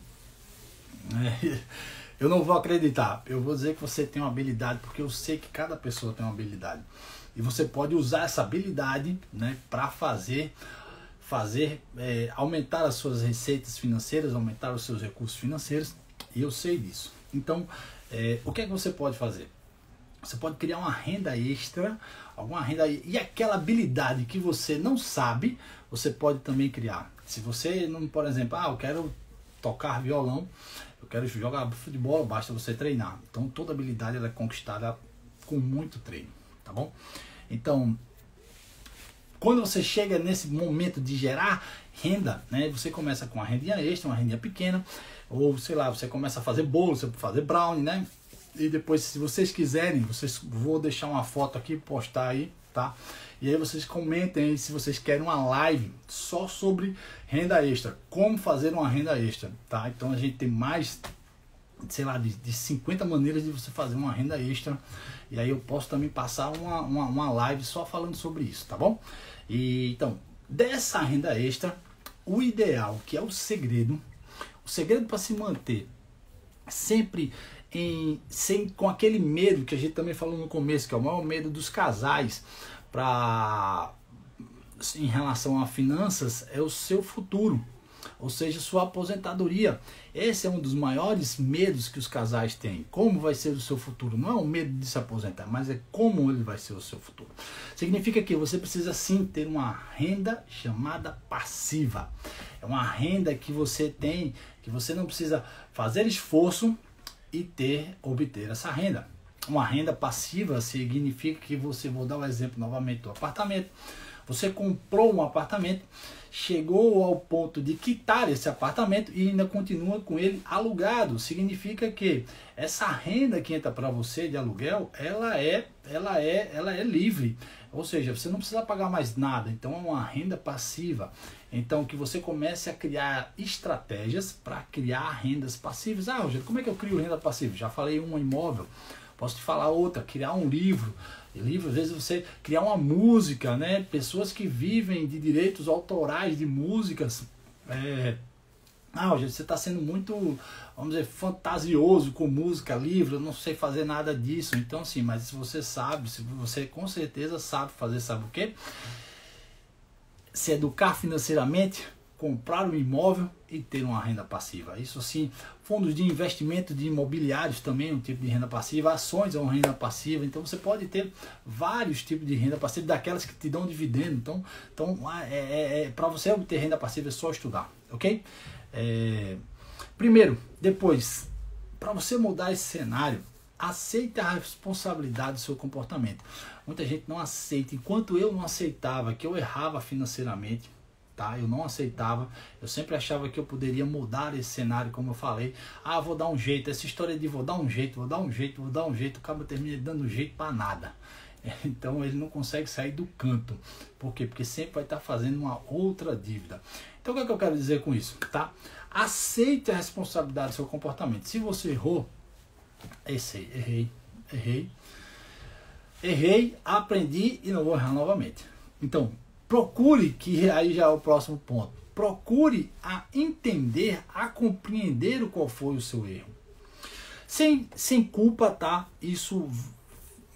eu não vou acreditar. Eu vou dizer que você tem uma habilidade porque eu sei que cada pessoa tem uma habilidade. E você pode usar essa habilidade, né, para aumentar as suas receitas financeiras, aumentar os seus recursos financeiros E eu sei disso. Então, o que é que você pode fazer? Você pode criar uma renda extra, alguma renda, e aquela habilidade que você não sabe, você pode também criar. Se você, não, por exemplo, eu quero tocar violão, eu quero jogar futebol, basta você treinar. Então toda habilidade ela é conquistada com muito treino, tá bom? Então, quando você chega nesse momento de gerar renda, né, você começa com uma rendinha extra, uma rendinha pequena, ou sei lá, você começa a fazer bolo, você pode fazer brownie, né? E depois, se vocês quiserem, vou deixar uma foto aqui, postar aí, tá? E aí vocês comentem aí se vocês querem uma live só sobre renda extra, como fazer uma renda extra, tá? Então a gente tem mais, sei lá, de 50 maneiras de você fazer uma renda extra. E aí eu posso também passar uma live só falando sobre isso, tá bom? E então, dessa renda extra, o ideal, que é o segredo para se manter sempre com aquele medo que a gente também falou no começo, que é o maior medo dos casais em relação a finanças, é o seu futuro, ou seja, sua aposentadoria. Esse é um dos maiores medos que os casais têm. Como vai ser o seu futuro? Não é o medo de se aposentar, mas é como ele vai ser o seu futuro. Significa que você precisa sim ter uma renda chamada passiva. É uma renda que você tem, que você não precisa fazer esforço e obter essa renda. Uma renda passiva significa que você, vou dar um exemplo novamente do apartamento. Você comprou um apartamento, chegou ao ponto de quitar esse apartamento e ainda continua com ele alugado. Significa que essa renda que entra para você de aluguel, ela é livre. Ou seja, você não precisa pagar mais nada. Então é uma renda passiva. Então que você comece a criar estratégias para criar rendas passivas. Rogério, como é que eu crio renda passiva? Já falei um imóvel. Posso te falar outra, criar um livro. Às vezes você criar uma música, né? Pessoas que vivem de direitos autorais de músicas. Rogério, você está sendo muito, vamos dizer, fantasioso com música, livro, eu não sei fazer nada disso. Então sim, mas se você com certeza sabe fazer, sabe o quê? Se educar financeiramente, comprar um imóvel e ter uma renda passiva. Isso sim, fundos de investimento de imobiliários também é um tipo de renda passiva, ações é uma renda passiva, então você pode ter vários tipos de renda passiva, daquelas que te dão dividendo. Então para você obter renda passiva é só estudar, ok? Primeiro, depois, para você mudar esse cenário, aceite a responsabilidade do seu comportamento. Muita gente não aceita. Enquanto eu não aceitava que eu errava financeiramente, tá? Eu não aceitava. Eu sempre achava que eu poderia mudar esse cenário, como eu falei. Vou dar um jeito. Essa história de vou dar um jeito, o cara termina dando jeito para nada. Então ele não consegue sair do canto. Por quê? Porque sempre vai estar fazendo uma outra dívida. Então o que é que eu quero dizer com isso? Tá? Aceite a responsabilidade do seu comportamento. Se você errou, errei, aprendi e não vou errar novamente. Então, procure, que aí já é o próximo ponto, procure a entender, a compreender qual foi o seu erro. Sem culpa, tá? Isso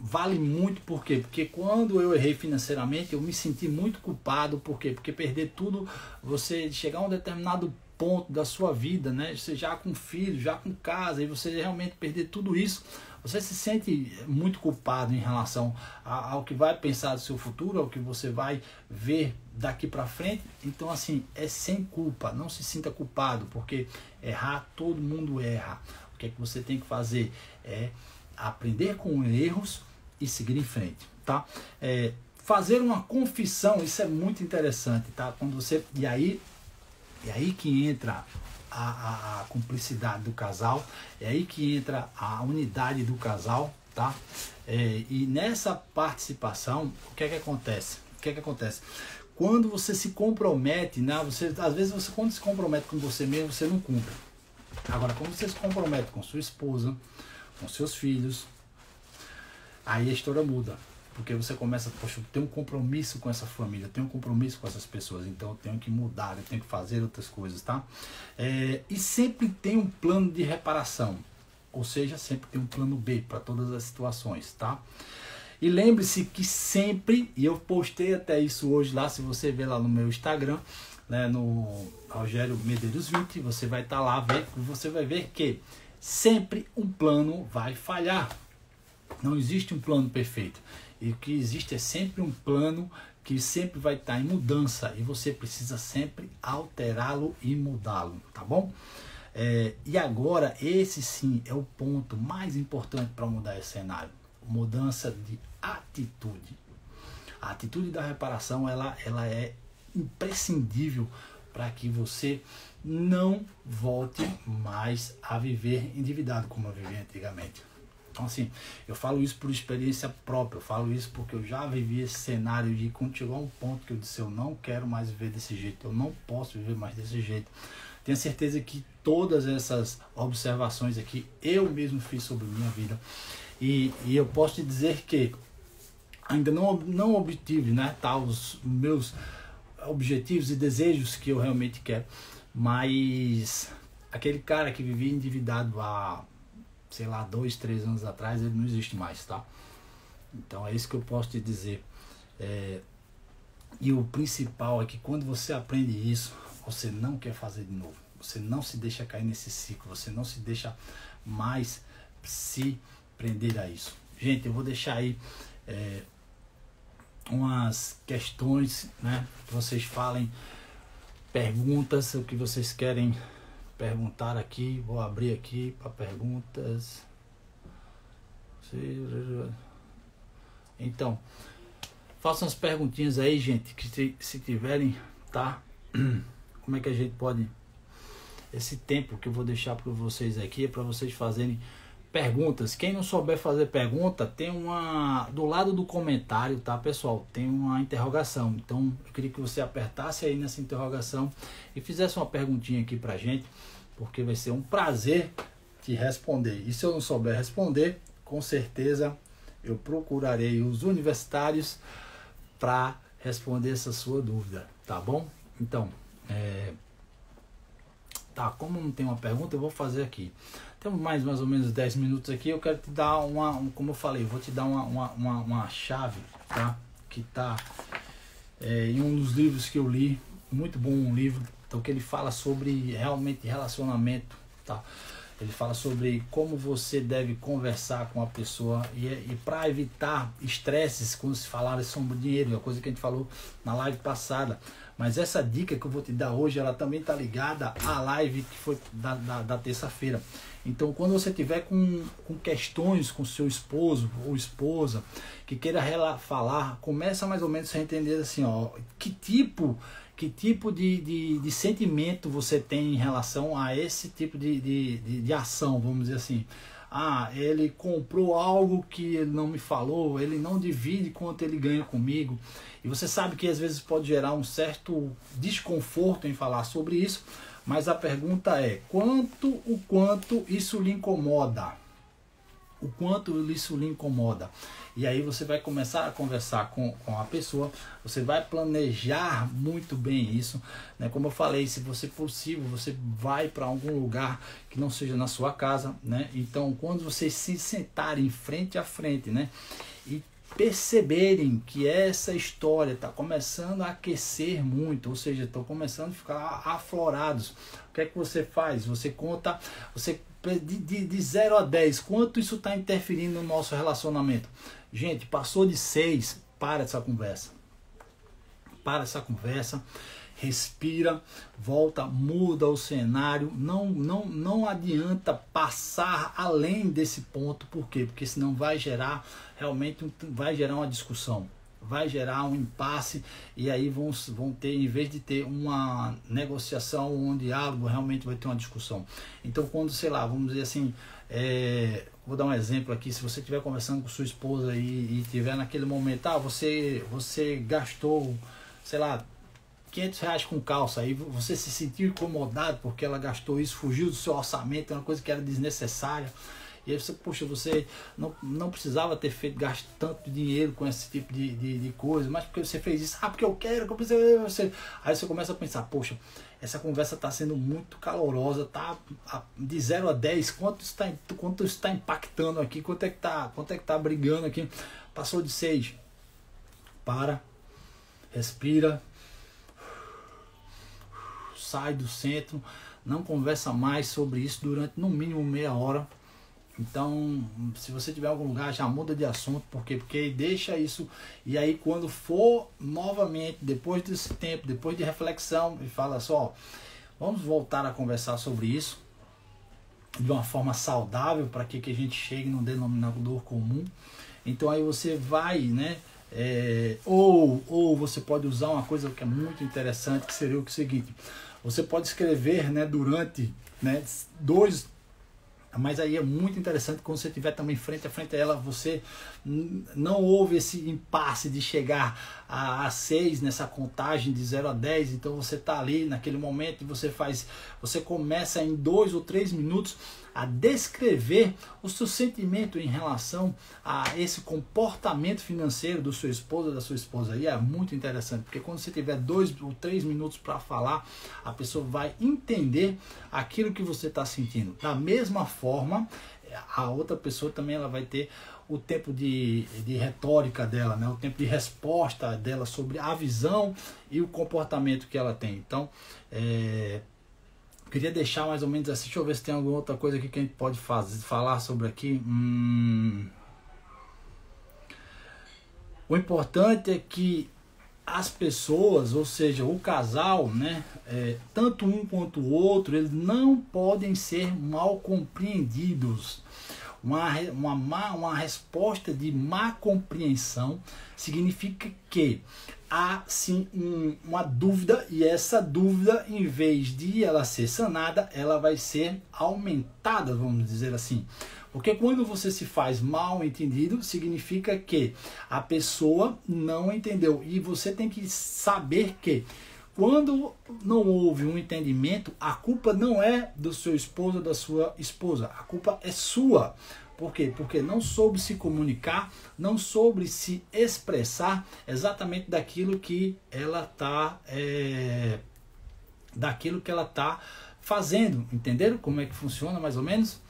vale muito, por quê? Porque quando eu errei financeiramente, eu me senti muito culpado, por quê? Porque perder tudo, você chegar a um determinado ponto da sua vida, né? Você já com filho, já com casa, e você realmente perder tudo isso, você se sente muito culpado em relação ao que vai pensar do seu futuro, ao que você vai ver daqui para frente. Então assim, é sem culpa, não se sinta culpado, porque errar, todo mundo erra. O que é que você tem que fazer? É aprender com erros e seguir em frente, tá? Fazer uma confissão, isso é muito interessante, tá? Quando você, e aí que entra a cumplicidade do casal, é aí que entra a unidade do casal, tá? E nessa participação, o que é que acontece? Quando você se compromete, né? Às vezes você, quando se compromete com você mesmo, você não cumpre. Agora, quando você se compromete com sua esposa, com seus filhos, aí a história muda. Porque você começa, poxa, eu tenho um compromisso com essa família, eu tenho um compromisso com essas pessoas, então eu tenho que mudar, eu tenho que fazer outras coisas, tá? E sempre tem um plano de reparação, ou seja, sempre tem um plano B para todas as situações, tá? E lembre-se que sempre, e eu postei até isso hoje lá, se você ver lá no meu Instagram, né, no Rogério Medeiros 20, você vai estar lá, você vai ver que sempre um plano vai falhar. Não existe um plano perfeito. E o que existe é sempre um plano que sempre vai estar em mudança. E você precisa sempre alterá-lo e mudá-lo, tá bom? E agora, esse sim é o ponto mais importante para mudar esse cenário. Mudança de atitude. A atitude da reparação, ela é imprescindível para que você não volte mais a viver endividado como eu vivia antigamente. Então, assim, eu falo isso por experiência própria, eu falo isso porque eu já vivi esse cenário de quando chegou a um ponto que eu disse, eu não quero mais viver desse jeito, eu não posso viver mais desse jeito. Tenho certeza que todas essas observações aqui eu mesmo fiz sobre minha vida. E eu posso te dizer que ainda não obtive, né, os meus objetivos e desejos que eu realmente quero, mas aquele cara que vivia endividado há, sei lá, 2, 3 anos atrás, ele não existe mais, tá? Então é isso que eu posso te dizer. E o principal é que quando você aprende isso, você não quer fazer de novo, você não se deixa cair nesse ciclo, você não se deixa mais se prender a isso. Gente, eu vou deixar aí umas questões, né, que vocês falem, perguntas, o que vocês querem perguntar aqui. Vou abrir aqui para perguntas. Então, façam as perguntinhas aí, gente, que se tiverem, tá? Como é que a gente pode... Esse tempo que eu vou deixar para vocês aqui é para vocês fazerem perguntas. Quem não souber fazer pergunta, tem uma... Do lado do comentário, tá, pessoal? Tem uma interrogação. Então, eu queria que você apertasse aí nessa interrogação e fizesse uma perguntinha aqui pra gente, porque vai ser um prazer te responder. E se eu não souber responder, com certeza eu procurarei os universitários para responder essa sua dúvida, tá bom? Então, tá, como não tem uma pergunta, eu vou fazer aqui. Temos mais ou menos 10 minutos aqui. Eu quero te dar como eu falei, vou te dar uma chave, tá? Que tá em um dos livros que eu li, muito bom um livro, então, que ele fala sobre realmente relacionamento, tá? Ele fala sobre como você deve conversar com a pessoa e para evitar estresses quando se falar sobre dinheiro, é uma coisa que a gente falou na live passada. Mas essa dica que eu vou te dar hoje, ela também está ligada à live que foi da terça-feira. Então, quando você tiver com questões com seu esposo ou esposa que queira falar, começa mais ou menos a entender assim, ó, que tipo de sentimento você tem em relação a esse tipo de ação, vamos dizer assim. Ah, ele comprou algo que ele não me falou, ele não divide quanto ele ganha comigo. E você sabe que às vezes pode gerar um certo desconforto em falar sobre isso, mas a pergunta é, o quanto isso lhe incomoda? O quanto isso lhe incomoda? E aí você vai começar a conversar com a pessoa, você vai planejar muito bem isso, né? Como eu falei, se você possível, você vai para algum lugar que não seja na sua casa, né? Então, quando vocês se sentarem frente a frente, né? E perceberem que essa história está começando a aquecer muito, ou seja, estão começando a ficar aflorados, o que é que você faz? Você conta, de 0 a 10, quanto isso está interferindo no nosso relacionamento? Gente, passou de 6, para essa conversa. Para essa conversa, respira, volta, muda o cenário. Não adianta passar além desse ponto. Por quê? Porque senão vai gerar uma discussão. Vai gerar um impasse e aí vão ter, em vez de ter uma negociação, um diálogo, realmente vai ter uma discussão. Então, quando, sei lá, vamos dizer assim, vou dar um exemplo aqui, se você estiver conversando com sua esposa e tiver naquele momento, você gastou, sei lá, R$500 com calça, aí você se sentiu incomodado porque ela gastou isso, fugiu do seu orçamento, é uma coisa que era desnecessária. E aí você, poxa, você não precisava ter gasto tanto dinheiro com esse tipo de coisa, mas porque você fez isso, porque eu quero, que eu preciso. Aí você começa a pensar, poxa, essa conversa está sendo muito calorosa, tá de 0 a 10, quanto está impactando aqui, quanto é que tá brigando aqui. Passou de 6, para, respira, sai do centro, não conversa mais sobre isso durante no mínimo meia hora. Então, se você tiver algum lugar, já muda de assunto. Por quê? Porque deixa isso. E aí, quando for novamente, depois desse tempo, depois de reflexão, e fala só, vamos voltar a conversar sobre isso de uma forma saudável, para que a gente chegue num denominador comum. Então, aí você vai, né? Ou você pode usar uma coisa que é muito interessante, que seria o seguinte: você pode escrever, né, durante, né, mas aí é muito interessante quando você estiver também frente a frente a ela, você não houve esse impasse de chegar a 6 nessa contagem de 0 a 10, então você está ali naquele momento e você começa em 2 ou 3 minutos a descrever o seu sentimento em relação a esse comportamento financeiro do seu esposo ou da sua esposa. E é muito interessante, porque quando você tiver 2 ou 3 minutos para falar, a pessoa vai entender aquilo que você está sentindo. Da mesma forma, a outra pessoa também ela vai ter o tempo de retórica dela, né? O tempo de resposta dela sobre a visão e o comportamento que ela tem. Então, queria deixar mais ou menos assim. Deixa eu ver se tem alguma outra coisa aqui que a gente pode falar sobre aqui. O importante é que as pessoas, ou seja, o casal, né, tanto um quanto o outro, eles não podem ser mal compreendidos. Uma resposta de má compreensão significa que há sim uma dúvida, e essa dúvida, em vez de ela ser sanada, ela vai ser aumentada, vamos dizer assim. Porque quando você se faz mal entendido, significa que a pessoa não entendeu. E você tem que saber que quando não houve um entendimento, a culpa não é do seu esposo ou da sua esposa. A culpa é sua. Por quê? Porque não soube se comunicar, não soube se expressar exatamente daquilo que ela está fazendo. Entenderam como é que funciona mais ou menos?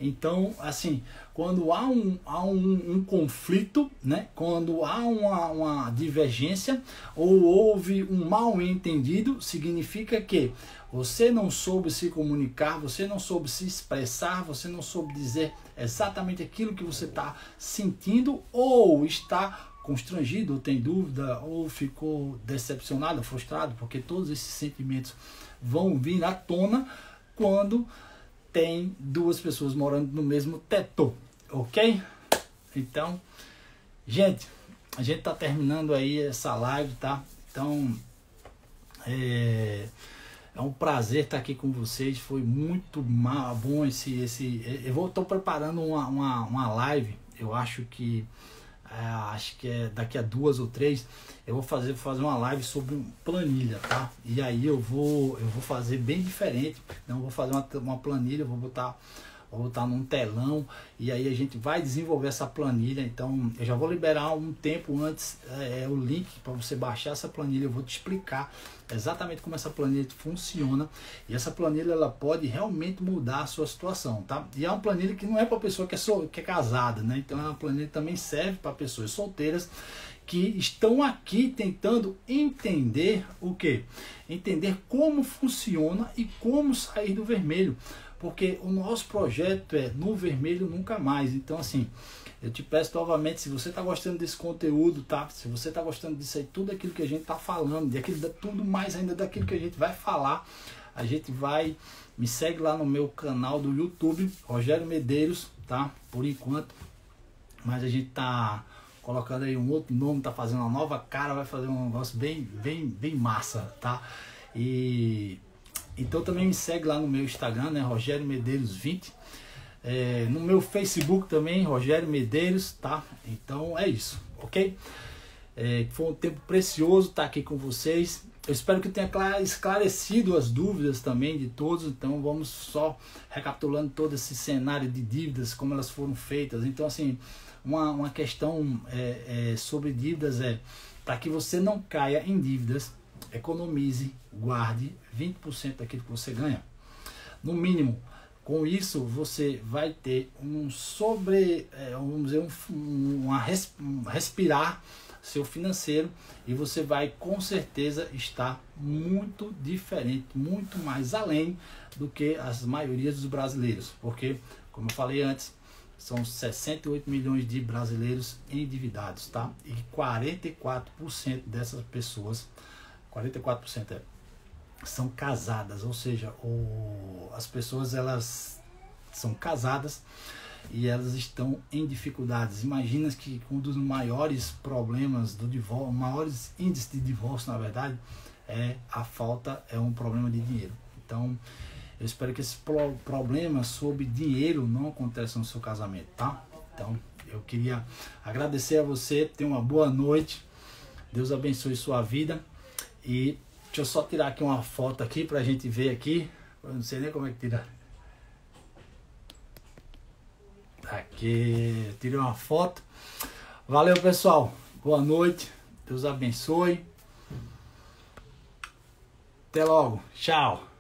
Então, assim, quando há um conflito, né? Quando há uma divergência ou houve um mal entendido, significa que você não soube se comunicar, você não soube se expressar, você não soube dizer exatamente aquilo que você está sentindo, ou está constrangido, ou tem dúvida, ou ficou decepcionado, frustrado, porque todos esses sentimentos vão vir à tona quando tem duas pessoas morando no mesmo teto, ok? Então, gente, a gente tá terminando aí essa live, tá? Então, é um prazer estar aqui com vocês, foi muito bom tô preparando uma live, eu acho que é daqui a 2 ou 3, eu vou fazer uma live sobre planilha, tá? E aí eu vou fazer bem diferente, então eu vou fazer uma planilha, vou botar num telão, e aí a gente vai desenvolver essa planilha. Então eu já vou liberar um tempo antes o link para você baixar essa planilha. Eu vou te explicar exatamente como essa planilha funciona, e essa planilha ela pode realmente mudar a sua situação, tá? E é uma planilha que não é para pessoa que é casada, né? Então é uma planilha que também serve para pessoas solteiras que estão aqui tentando entender o quê? Entender como funciona e como sair do vermelho. Porque o nosso projeto é no vermelho nunca mais. Então, assim, eu te peço novamente, se você está gostando desse conteúdo, tá? Se você está gostando disso aí, tudo aquilo que a gente está falando, tudo mais ainda daquilo que a gente vai falar, me segue lá no meu canal do YouTube, Rogério Medeiros, tá? Por enquanto. Mas a gente tá colocando aí um outro nome, tá fazendo uma nova cara, vai fazer um negócio bem massa, tá? Então também me segue lá no meu Instagram, né, Rogério Medeiros 20. No meu Facebook também, Rogério Medeiros, tá? Então é isso, ok? Foi um tempo precioso estar aqui com vocês. Eu espero que tenha esclarecido as dúvidas também de todos. Então vamos só recapitulando todo esse cenário de dívidas, como elas foram feitas. Então, assim, uma questão sobre dívidas para que você não caia em dívidas, economize, guarde 20% daquilo que você ganha, no mínimo. Com isso você vai ter respirar seu financeiro e você vai com certeza estar muito diferente, muito mais além do que as maiorias dos brasileiros, porque, como eu falei antes, são 68 milhões de brasileiros endividados, tá? E 44% dessas pessoas, 44% são casadas, ou seja, as pessoas elas são casadas e elas estão em dificuldades. Imagina que um dos maiores problemas do divórcio, maiores índices de divórcio, na verdade, é um problema de dinheiro. Então, eu espero que esse problema sobre dinheiro não aconteça no seu casamento, tá? Então, eu queria agradecer a você, tenha uma boa noite, Deus abençoe sua vida e deixa eu só tirar aqui uma foto aqui pra gente ver aqui, eu não sei nem como é que tira. Aqui, tirei uma foto. Valeu, pessoal, boa noite, Deus abençoe, até logo, tchau.